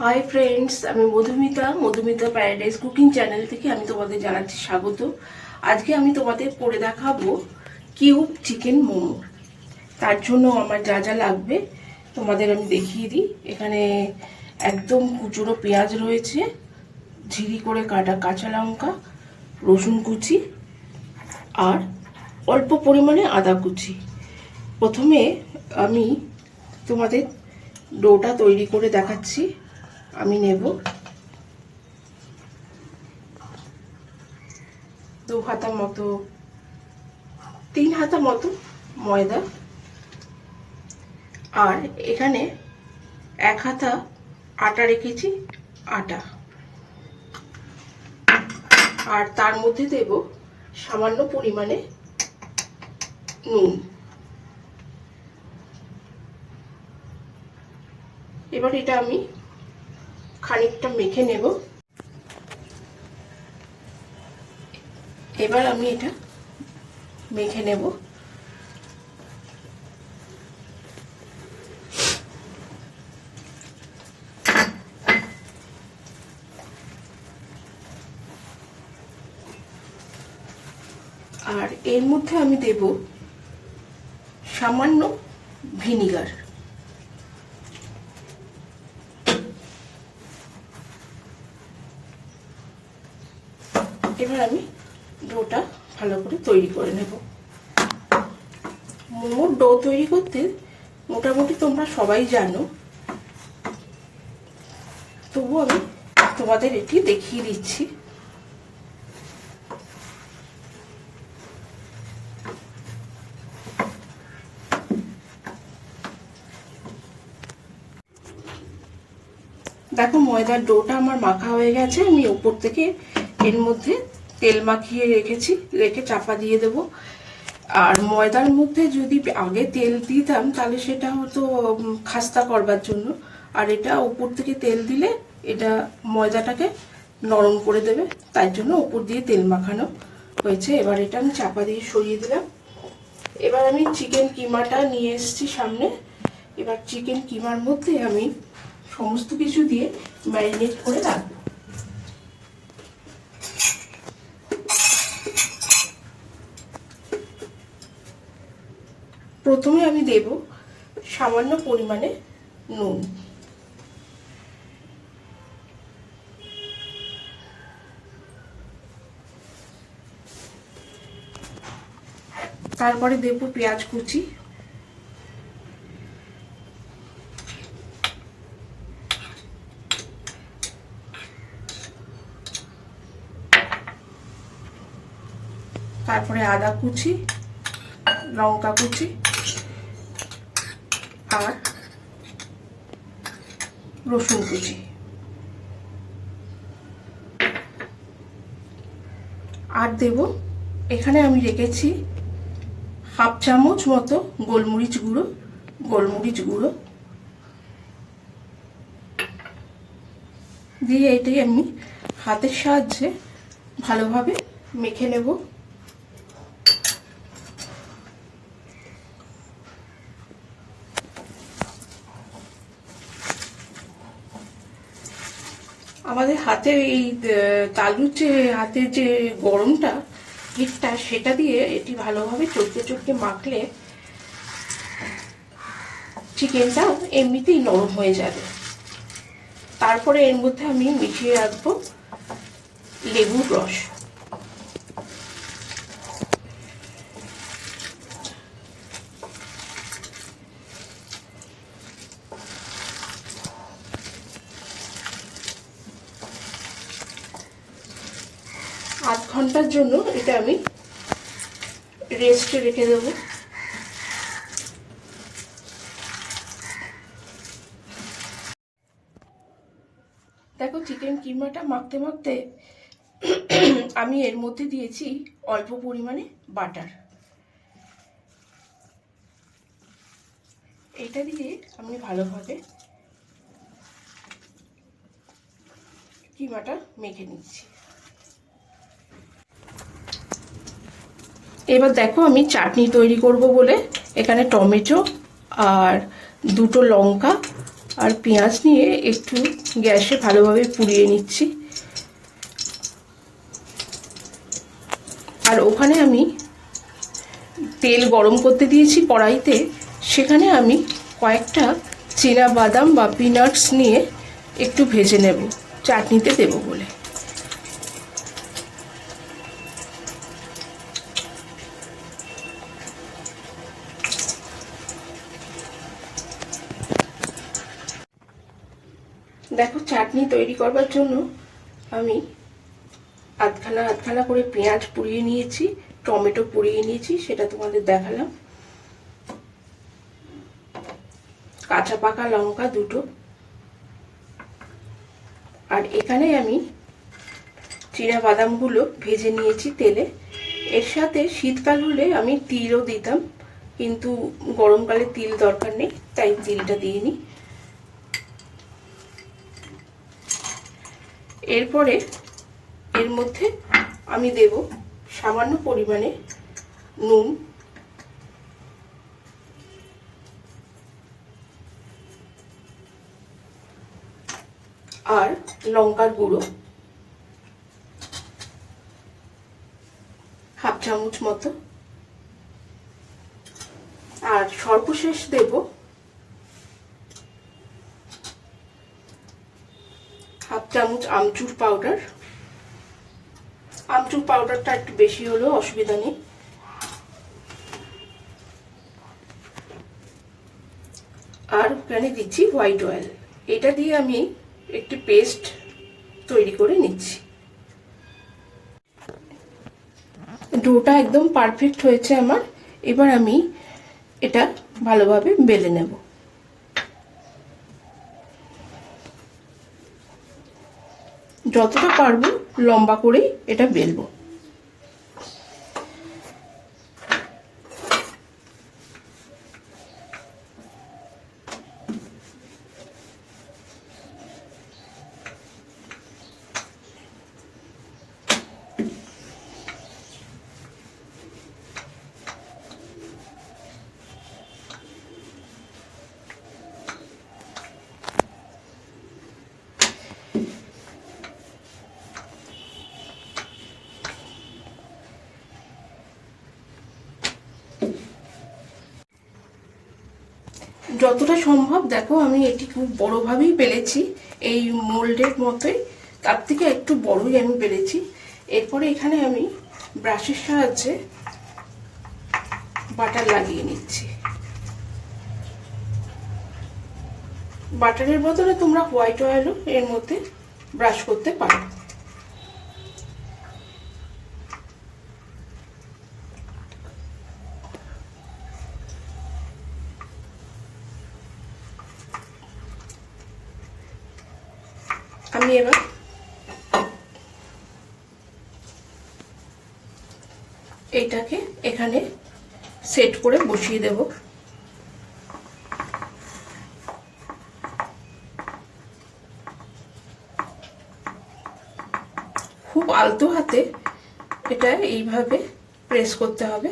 Hi friends, আমি Madhumita paradise cooking channel থেকে আমি তোমাদের জানাচ্ছি স্বাগত। আজকে আমি তোমাদের করে দেখাবো কিউব চিকেন মোমো। তার জন্য আমার যা যা লাগবে তোমাদের আমি দেখিয়ে দিই। এখানে একদম কুচুরো পেঁয়াজ রয়েছে, ঝিরি করে কাটা কাঁচা লঙ্কা, রসুন কুচি আর অল্প পরিমাণে আদা কুচি। প্রথমে আমি তোমাদের ডোটা তৈরি করে দেখাচ্ছি। আমি নেব 2 হাতা মতো 3 হাতা মতো ময়দা, আর এখানে 1 হাতা আটা রেখেছি, আটা। আর তার মধ্যে দেব সামান্য পরিমাণে নুন। এবার এটা আমি খানিকটা মেখে নেব। এবার আমি এটা মেখে নেব। আর এর মধ্যে আমি দেব সামান্য ভিনিগার। এবার আমি ডোটা ভালো করে তৈরি করে নেব। মোমোর ডো তৈরি করতে মোটামুটি তোমরা সবাই জানো, তবু আমি তোমাদের এটি দেখিয়ে দিচ্ছি। দেখো ময়দার ডোটা আমার মাখা হয়ে গেছে। আমি উপর থেকে এর মধ্যে তেল মাখিয়ে রেখে চাপা দিয়ে দেব। আর ময়দার মধ্যে যদি আগে তেল দিতাম তাহলে সেটা হতো খাস্তা করবার জন্য, আর এটা উপর থেকে তেল দিলে এটা ময়দাটাকে নরম করে দেবে, তাই জন্য উপর দিয়ে তেল মাখানো হয়েছে। এবার এটা আমি চাপা দিয়ে সরিয়ে দিলাম। এবার আমি চিকেন কিমাটা নিয়ে এসেছি সামনে। এবার চিকেন কিমার মধ্যে আমি সমস্ত কিছু দিয়ে ম্যারিনেট করে রাখবো। প্রথমে আমি দেব সামান্য পরিমাণে নুন, তারপরে দেব পেঁয়াজ কুচি, তারপরে আদা কুচি, লঙ্কা কুচি আর রসুন কুচি। আর দেব এখানে আমি রেখেছি হাফ চামচ মতো গোলমরিচ গুঁড়ো দিয়ে এটাই আমি হাতের সাহায্যে ভালোভাবে মেখে নেব। আমাদের হাতে এই তালুর যে হাতের যে গরমটা, হিটটা, সেটা দিয়ে এটি ভালোভাবে চটকে মাখলে চিকেনটা এমনিতেই নরম হয়ে যাবে। তারপরে এর মধ্যে আমি মিশিয়ে রাখবো লেবুর রস। আধ ঘন্টার জন্য এটা আমি রেস্টে রেখে দেব। দেখো চিকেন কিমাটা মাখতে মাখতে আমি এর মধ্যে দিয়েছি অল্প পরিমাণে বাটার। এটা দিয়ে আমি ভালোভাবে কিমাটা মেখে নিচ্ছি। এবার দেখো আমি চাটনি তৈরি করব বলে এখানে টমেটো আর 2টো লঙ্কা আর পেঁয়াজ নিয়ে একটু গ্যাসে ভালোভাবে পুড়িয়ে নিচ্ছি। আর ওখানে আমি তেল গরম করতে দিয়েছি কড়াইতে, সেখানে আমি কয়েকটা চীনা বাদাম বা পিনাটস নিয়ে একটু ভেজে নেব চাটনিতে দেব বলে। দেখো, চাটনি তৈরি করবার জন্য আমি আধখানা আধখানা করে পেঁয়াজ পুড়িয়ে নিয়েছি, টমেটো পুড়িয়ে নিয়েছি, সেটা তোমাদের দেখালাম। কাঁচা পাকা লঙ্কা দুটো। আর এখানে আমি চীনা বাদামগুলো ভেজে নিয়েছি তেলে। এর সাথে শীতকাল হলে আমি তিলও দিতাম, কিন্তু গরমকালে তিল দরকার নেই, তাই তিলটা দিইনি। এরপরে এর মধ্যে আমি দেব সামান্য পরিমাণে নুন, আর লঙ্কার গুঁড়ো হাফ চামচ মতো, আর সর্বশেষ দেব হাফ চামচ আমচুর পাউডার। আমচুর পাউডারটা একটু বেশি হলেও অসুবিধা নেই। আর ওখানে দিচ্ছি হোয়াইট অয়েল। এটা দিয়ে আমি একটি পেস্ট তৈরি করে নিচ্ছি। ডোটা একদম পারফেক্ট হয়েছে আমার। এবার আমি এটা ভালোভাবে বেলে নেব। যতটা পারবো লম্বা করেই এটা বেলবো। যতটা সম্ভব দেখো, আমি এটি খুব বড়ভাবেই বেলেছি, এই মোল্ডের মতোই, তার থেকে একটু বড়ই আমি বেলেছি। এরপরে এখানে আমি ব্রাশের সাহায্যে বাটার লাগিয়ে নিচ্ছি। বাটারের বদলে তোমরা হোয়াইট অয়েলও এর মধ্যে ব্রাশ করতে পারো। আমি এবার এইটাকে এখানে সেট করে বসিয়ে দেব। খুব আলতো হাতে এটা এইভাবে প্রেস করতে হবে।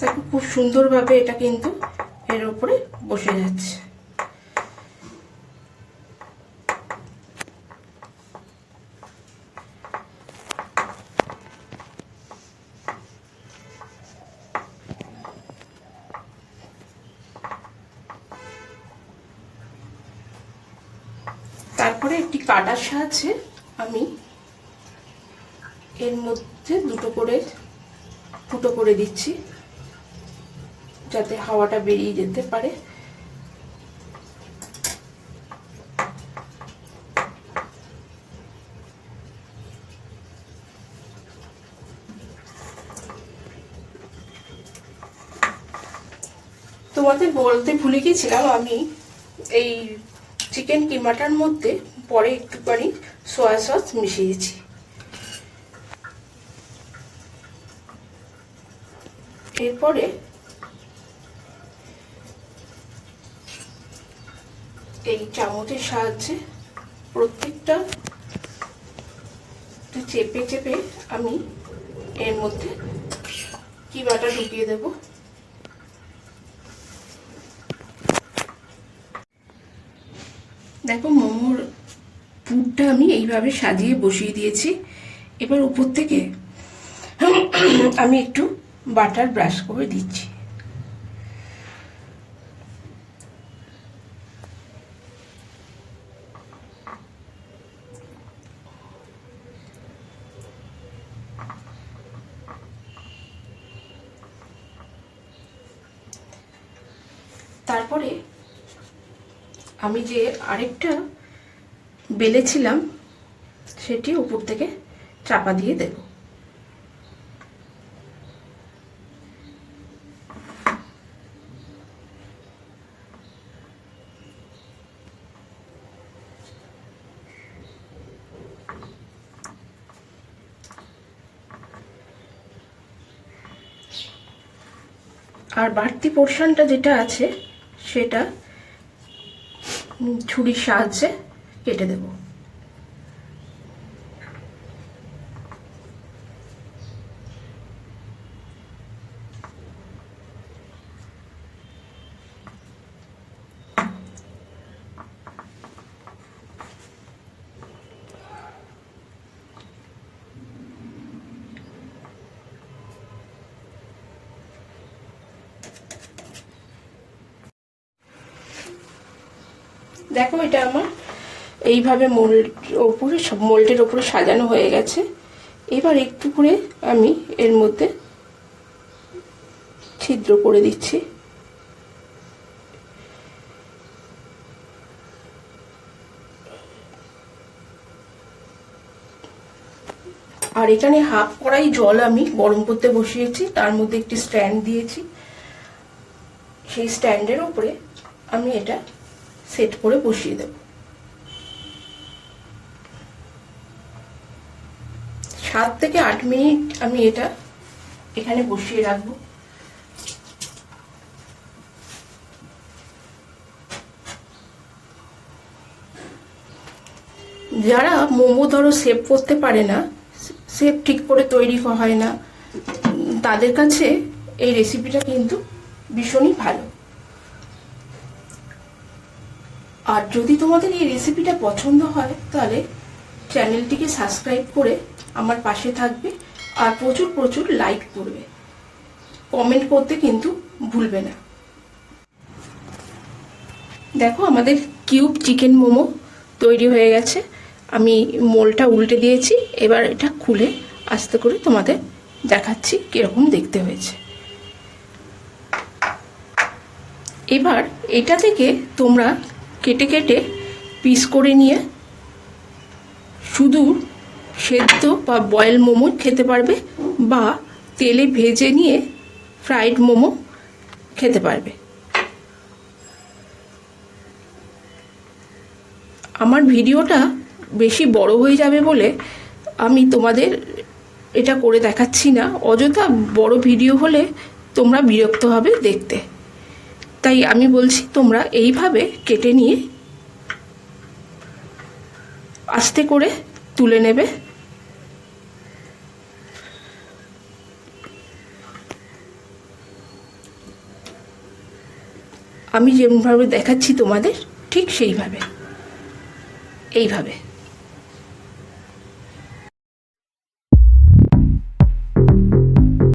দেখো, খুব সুন্দরভাবে এটা কিন্তু এর উপরে বসে যাচ্ছে। তারপরে একটি কাটার সাহায্যে আমি এর মধ্যে দুটো করে ফুটো করে দিচ্ছি, যাতে হাওয়াটা বেরিয়ে যেতে পারে। তোমাদের বলতে ভুলে গিয়েছিলাম, আমি এই চিকেন কিমাটার মধ্যে পরে একটুখানি সয়া সস মিশিয়েছি। এরপরে এই চামচের সাহায্যে প্রত্যেকটা চেপে চেপে আমি এর মধ্যে কিমাটা ঢুকিয়ে দেব। দেখো মোমোর পুরটা আমি এইভাবে সাজিয়ে বসিয়ে দিয়েছি। এবার উপর থেকে আমি একটু বাটার ব্রাশ করে দিচ্ছি। তারপরে আমি যে আরেকটা বেলেছিলাম সেটি উপর থেকে চাপা দিয়ে দেব। আর বাড়তি পোর্শনটা যেটা আছে সেটা ছুরির সাহায্যে কেটে দেব। দেখো এটা আমার এইভাবে মোল্ডের ওপরে সাজানো হয়ে গেছে। এবার একটু করে আমি এর মধ্যে ছিদ্র করে দিচ্ছি। আর এখানে হাফ কড়াই জল আমি গরম করতে বসিয়েছি, তার মধ্যে একটি স্ট্যান্ড দিয়েছি। সেই স্ট্যান্ডের উপরে আমি এটা সেট করে বসিয়ে দেব। 7 থেকে 8 মিনিট আমি এটা এখানে বসিয়ে রাখবো। যারা মোমো ধরো শেপ করতে পারে না, শেপ ঠিক করে তৈরি হয় না, তাদের কাছে এই রেসিপিটা কিন্তু ভীষণই ভালো। আর যদি তোমাদের এই রেসিপিটা পছন্দ হয় তাহলে চ্যানেলটিকে সাবস্ক্রাইব করে আমার পাশে থাকবে আর প্রচুর প্রচুর লাইক করবে, কমেন্ট করতে কিন্তু ভুলবে না। দেখো আমাদের কিউব চিকেন মোমো তৈরি হয়ে গেছে। আমি মোলটা উল্টে দিয়েছি। এবার এটা খুলে আস্তে করে তোমাদের দেখাচ্ছি কিরকম দেখতে হয়েছে। এবার এটা থেকে তোমরা কেটে কেটে পিস করে নিয়ে শুধু সেদ্ধ বা বয়েল মোমো খেতে পারবে, বা তেলে ভেজে নিয়ে ফ্রাইড মোমো খেতে পারবে। আমার ভিডিওটা বেশি বড় হয়ে যাবে বলে আমি তোমাদের এটা করে দেখাচ্ছি না। অযথা বড় ভিডিও হলে তোমরা বিরক্ত হবে দেখতে, তাই আমি বলছি তোমরা এইভাবে কেটে নিয়ে আস্তে করে তুলে নেবে। আমি যেভাবে দেখাচ্ছি তোমাদের ঠিক সেইভাবে, এইভাবে।